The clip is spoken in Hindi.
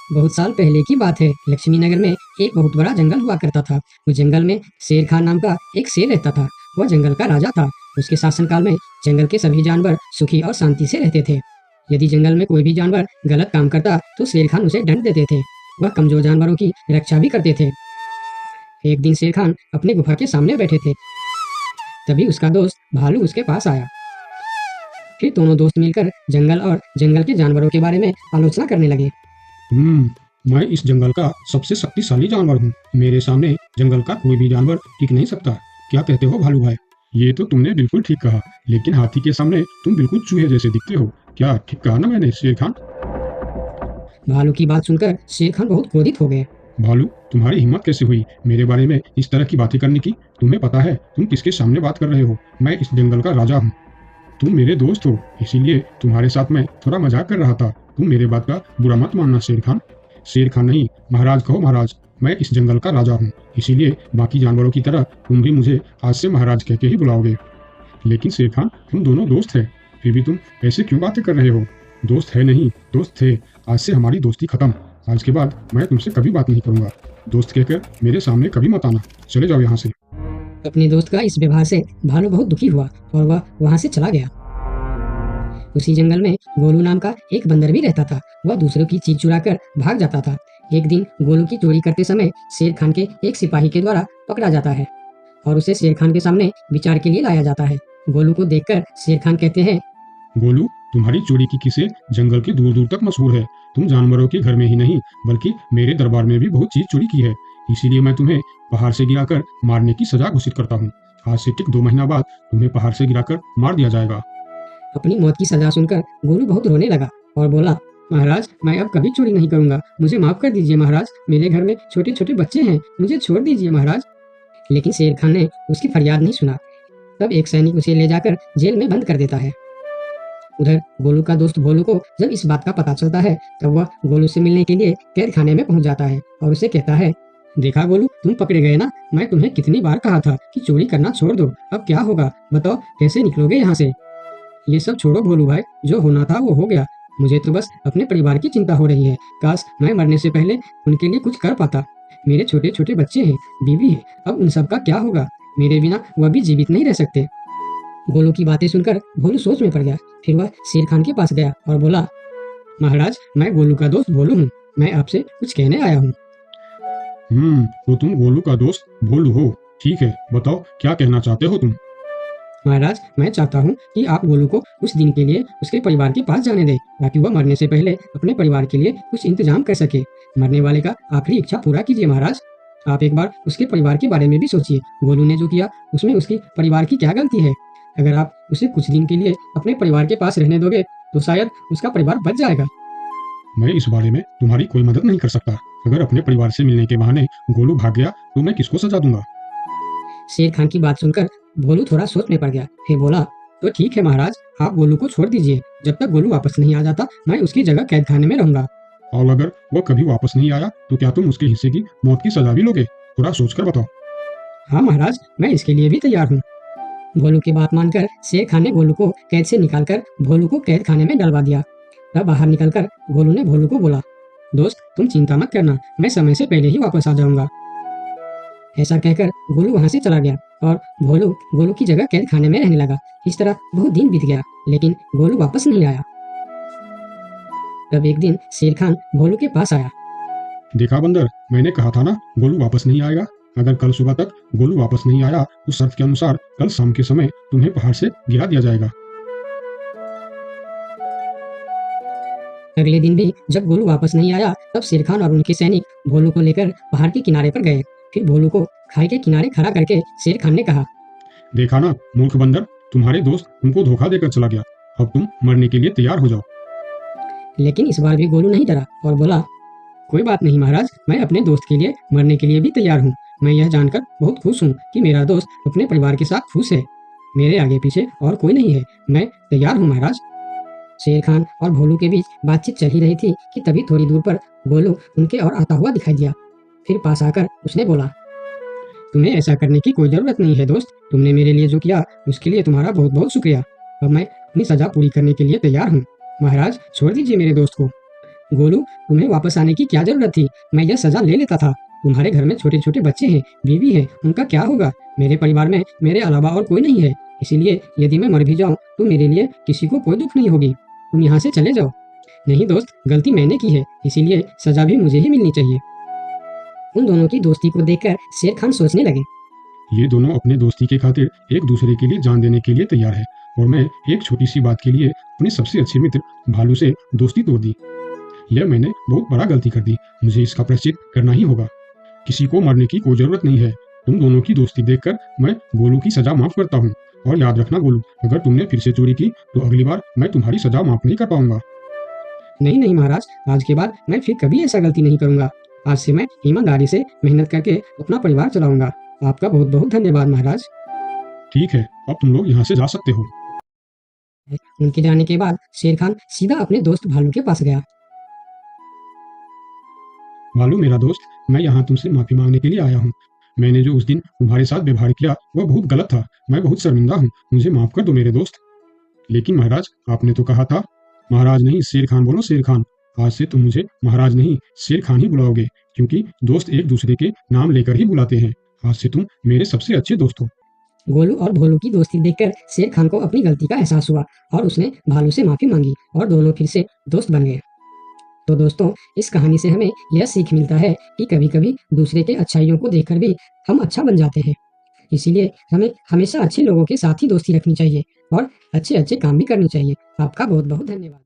बहुत साल पहले की बात है। लक्ष्मी नगर में एक बहुत बड़ा जंगल हुआ करता था। उस जंगल में शेर खान नाम का एक शेर रहता था। वह जंगल का राजा था। उसके शासनकाल में जंगल के सभी जानवर सुखी और शांति से रहते थे। यदि जंगल में कोई भी जानवर गलत काम करता तो शेर खान उसे दंड देते थे। वह कमजोर जानवरों की रक्षा भी करते थे। एक दिन शेर खान अपनी गुफा के सामने बैठे थे। तभी उसका दोस्त भालू उसके पास आया। फिर दोनों दोस्त मिलकर जंगल और जंगल के जानवरों के बारे में आलोचना करने लगे। मैं इस जंगल का सबसे शक्तिशाली जानवर हूँ। मेरे सामने जंगल का कोई भी जानवर टिक नहीं सकता। क्या कहते हो भालू भाई? ये तो तुमने बिल्कुल ठीक कहा, लेकिन हाथी के सामने तुम बिल्कुल चूहे जैसे दिखते हो। क्या ठीक कहा ना मैंने शेर खान? भालू की बात सुनकर शेर खान बहुत क्रोधित हो गए। भालू, तुम्हारी हिम्मत कैसे हुई मेरे बारे में इस तरह की बातें करने की? तुम्हें पता है तुम किसके सामने बात कर रहे हो? मैं इस जंगल का राजा हूँ। तुम मेरे दोस्त हो, इसीलिए तुम्हारे साथ मैं थोड़ा मजाक कर रहा था। तुम मेरे बात का बुरा मत मानना शेर खान। शेर खान नहीं, महाराज कहो महाराज। मैं इस जंगल का राजा हूँ, इसीलिए बाकी जानवरों की तरह तुम भी मुझे आज से महाराज कह के ही बुलाओगे। लेकिन शेर खान, तुम दोनों दोस्त हैं, फिर भी तुम ऐसे क्यों बातें कर रहे हो? दोस्त है नहीं, दोस्त थे। आज से हमारी दोस्ती खत्म। आज के बाद मैं तुमसे कभी बात नहीं करूंगा। दोस्त कहकर मेरे सामने कभी मत आना। चले जाओ यहाँ से। अपने दोस्त का इस व्यवहार से भालू बहुत दुखी हुआ और वह वहां से चला गया। उसी जंगल में गोलू नाम का एक बंदर भी रहता था। वह दूसरों की चीज चुरा कर भाग जाता था। एक दिन गोलू की चोरी करते समय शेर खान के एक सिपाही के द्वारा पकड़ा जाता है और उसे शेर खान के सामने विचार के लिए लाया जाता है। गोलू को देखकर शेर खान कहते हैं, गोलू, तुम्हारी चोरी की किस्से जंगल के दूर दूर तक मशहूर है। तुम जानवरों के घर में ही नहीं बल्कि मेरे दरबार में भी बहुत चीज चोरी की है। इसीलिए मैं तुम्हें पहाड़ से गिराकर मारने की सजा घोषित करता हूँ। आज से ठीक 2 महीना बाद तुम्हें पहाड़ से गिराकर मार दिया जाएगा। अपनी मौत की सजा सुनकर गोलू बहुत रोने लगा और बोला, महाराज, मैं अब कभी चोरी नहीं करूंगा। मुझे माफ कर दीजिए महाराज। मेरे घर में छोटे छोटे बच्चे हैं, मुझे छोड़ दीजिए महाराज। लेकिन शेर खान ने उसकी फरियाद नहीं सुना। तब एक सैनिक उसे ले जाकर जेल में बंद कर देता है। उधर गोलू का दोस्त भोलू को जब इस बात का पता चलता है तब वह गोलू से मिलने के लिए कैद खाने में पहुंच जाता है और उसे कहता है, देखा गोलू, तुम पकड़े गए ना। मैं तुम्हें कितनी बार कहा था कि चोरी करना छोड़ दो। अब क्या होगा बताओ, कैसे निकलोगे यहाँ से? ये सब छोड़ो भोलू भाई, जो होना था वो हो गया। मुझे तो बस अपने परिवार की चिंता हो रही है। काश मैं मरने से पहले उनके लिए कुछ कर पाता। मेरे छोटे छोटे बच्चे हैं, बीवी है, अब उन सब का क्या होगा? मेरे बिना वह भी जीवित नहीं रह सकते। गोलू की बातें सुनकर भोलू सोच में पड़ गया। फिर वह शेर खान के पास गया और बोला, महाराज, मैं गोलू का दोस्त भोलू हूँ। मैं आपसे कुछ कहने आया हूँ। तो तुम गोलू का दोस्त भोलू हो? ठीक है, बताओ क्या कहना चाहते हो तुम? महाराज, मैं चाहता हूँ कि आप गोलू को कुछ दिन के लिए उसके परिवार के पास जाने दें ताकि वह मरने से पहले अपने परिवार के लिए कुछ इंतजाम कर सके। मरने वाले का आखिरी इच्छा पूरा कीजिए महाराज। आप एक बार उसके परिवार के बारे में भी सोचिए। गोलू ने जो किया उसमें उसके परिवार की क्या गलती है? अगर आप उसे कुछ दिन के लिए अपने परिवार के पास रहने दोगे तो शायद उसका परिवार बच जाएगा। मैं इस बारे में तुम्हारी कोई मदद नहीं कर सकता। अगर अपने परिवार से मिलने के बहाने गोलू भाग गया तो मैं किसको सजा दूंगा? शेर खान की बात सुनकर भोलू थोड़ा सोच में पड़ गया। फिर बोला, तो ठीक है महाराज, आप गोलू को छोड़ दीजिए। जब तक गोलू वापस नहीं आ जाता मैं उसकी जगह कैद खाने में रहूंगा। और अगर वो कभी वापस नहीं आया तो क्या तुम उसके हिस्से की मौत की सजा भी लोगे? थोड़ा सोचकर बताओ। हाँ महाराज, मैं इसके लिए भी तैयार हूँ। भोलू की बात मानकर शेर खान ने गोलू को कैद से निकालकर भोलू को कैद खाने में डलवा दिया। तब बाहर निकलकर गोलू ने भोलू को बोला, दोस्त, तुम चिंता मत करना, मैं समय से पहले ही वापस आ जाऊंगा। ऐसा कहकर गोलू वहां से चला गया और भोलू गोलू की जगह कैद खाने में रहने लगा। इस तरह बहुत दिन बीत गया लेकिन गोलू वापस नहीं आया। तब एक दिन शेर खान भोलू के पास आया। देखा बंदर, मैंने कहा था ना गोलू वापस नहीं आएगा। अगर कल सुबह तक गोलू वापस नहीं आया तो शर्त के अनुसार कल शाम के समय तुम्हें पहाड़ से गिरा दिया जाएगा। अगले दिन भी जब गोलू वापस नहीं आया तब शेर खान और उनके सैनिक भोलू को लेकर पहाड़ के किनारे पर गए। फिर भोलू को खाई के किनारे खड़ा करके शेर खान ने कहा, देखा ना मूर्ख बंदर, तुम्हारे दोस्त तुमको धोखा देकर चला गया। अब तुम मरने के लिए तैयार हो जाओ। लेकिन इस बार भी गोलू नहीं डरा और बोला, कोई बात नहीं महाराज, मैं अपने दोस्त के लिए मरने के लिए भी तैयार हूँ। मैं यह जानकर बहुत खुश हूँ कि मेरा दोस्त अपने परिवार के साथ खुश है। मेरे आगे पीछे और कोई नहीं है, मैं तैयार हूँ महाराज। शेर खान और भोलू के बीच बातचीत चल ही रही थी कि तभी थोड़ी दूर पर गोलू उनके और आता हुआ दिखाई दिया। फिर पास आकर उसने बोला, तुम्हें ऐसा करने की कोई जरूरत नहीं है दोस्त। तुमने मेरे लिए जो किया उसके लिए तुम्हारा बहुत बहुत शुक्रिया। अब मैं अपनी सजा पूरी करने के लिए तैयार हूँ। महाराज, छोड़ दीजिए मेरे दोस्त को। गोलू, तुम्हें वापस आने की क्या जरूरत थी? मैं यह सजा ले लेता था। तुम्हारे घर में छोटे छोटे बच्चे हैं, बीवी है, उनका क्या होगा? मेरे परिवार में मेरे अलावा और कोई नहीं है, इसीलिए यदि मैं मर भी जाऊं तो मेरे लिए किसी को कोई दुख नहीं होगी। तुम यहाँ से चले जाओ। नहीं दोस्त, गलती मैंने की है, इसीलिए सजा भी मुझे ही मिलनी चाहिए। उन दोनों की दोस्ती को देखकर शेर खान सोचने लगे। ये दोनों अपने दोस्ती के खातिर एक दूसरे के लिए जान देने के लिए तैयार है, और मैं एक छोटी सी बात के लिए अपने सबसे अच्छे मित्र भालू से दोस्ती तोड़ दी। यह मैंने बहुत बड़ा गलती कर दी, मुझे इसका प्रायश्चित करना ही होगा। किसी को मरने की कोई जरूरत नहीं है। तुम दोनों की दोस्ती देखकर मैं गोलू की सजा माफ करता हूँ। और याद रखना गोलू, अगर तुमने फिर से चोरी की तो अगली बार मैं तुम्हारी सजा माफ नहीं कर पाऊंगा। नहीं नहीं महाराज, आज के बाद मैं फिर कभी ऐसा गलती नहीं करूंगा। आज से मैं ईमानदारी से मेहनत करके अपना परिवार चलाऊंगा। आपका बहुत बहुत धन्यवाद महाराज। ठीक है, अब तुम लोग यहाँ से जा सकते हो। उनके जाने के बाद शेर खान सीधा अपने दोस्त भालू के पास गया। भालू मेरा दोस्त, मैं यहाँ तुमसे माफी मांगने के लिए आया हूँ। मैंने जो उस दिन तुम्हारे साथ व्यवहार किया वह बहुत गलत था। मैं बहुत शर्मिंदा हूँ, मुझे माफ कर दो मेरे दोस्त। लेकिन महाराज, आपने तो कहा था। महाराज नहीं, शेर खान बोलो, शेर खान। आज से तुम मुझे महाराज नहीं, शेर खान ही बुलाओगे, क्योंकि दोस्त एक दूसरे के नाम लेकर ही बुलाते हैं। आज से तुम मेरे सबसे अच्छे दोस्त हो। गोलू और भोलू की दोस्ती देखकर शेर खान को अपनी गलती का एहसास हुआ और उसने भालू से माफी मांगी और दोनों फिर से दोस्त बन गए। तो दोस्तों, इस कहानी से हमें यह सीख मिलता है कि कभी कभी दूसरे के अच्छाइयों को देखकर भी हम अच्छा बन जाते हैं। इसीलिए हमें हमेशा अच्छे लोगों के साथ ही दोस्ती रखनी चाहिए और अच्छे अच्छे काम भी करने चाहिए। आपका बहुत बहुत धन्यवाद।